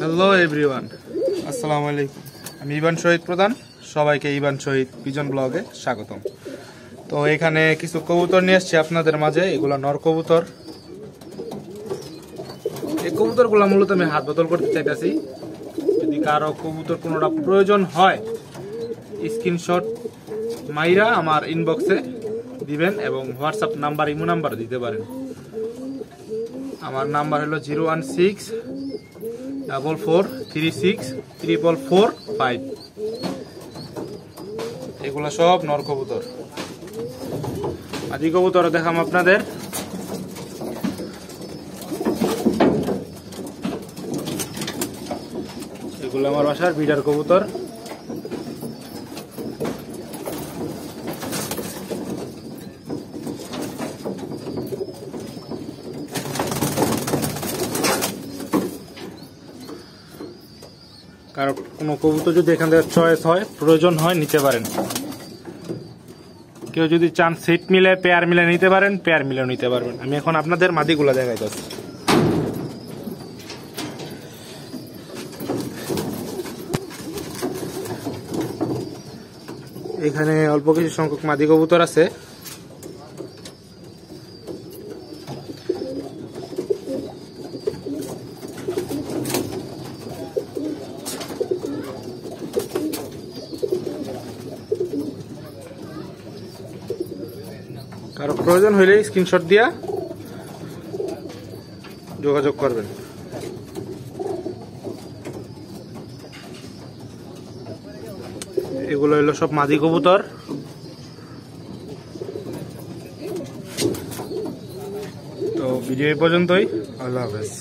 Hello everyone, আসসালামু আলাইকুম। আমি ইবান শহীদ প্রধান, সবাইকে ইবান শহীদ পিজন ব্লগে স্বাগতম। তো এখানে কিছু কবুতর নিয়ে এসেছি আপনাদের মাঝে। এগুলা নর কবুতর। এই কবুতরগুলো মূলত আমি হাত বদল করতে চাইতেছি। যদি কারো কবুতর কোনোটা প্রয়োজন হয়, স্ক্রিনশট মাইরা আমার ইনবক্সে দিবেন এবং হোয়াটসঅ্যাপ নাম্বার, ইমো নাম্বার দিতে পারেন। আমার নাম্বার হলো 016-4436-445। এগুলা সব নর কবুতর। আদি কবুতর দেখাম আপনাদের। এগুলো আমার বাসার বিডার কবুতর। কারো কোনো কবুতর যদি এখান থেকে চয়েস হয়, প্রয়োজন হয়, নিতে পারেন। কেউ যদি চান সেট মিলে, পেয়ার মিলে নিতে পারেন, পেয়ার মিলেও নিতে পারবেন। আমি এখন আপনাদের মাদিগুলা দেখাইতেছি। এখানে অল্প কিছু সংখ্যক মাদি কবুতর আছে। কারো প্রয়োজন হইলে স্ক্রিনশট দিয়া যোগাযোগ করবেন। এগুলো হলো সব মাদি কবুতর। তো ভিডিও এই পর্যন্তই। আল্লাহ হাফেজ।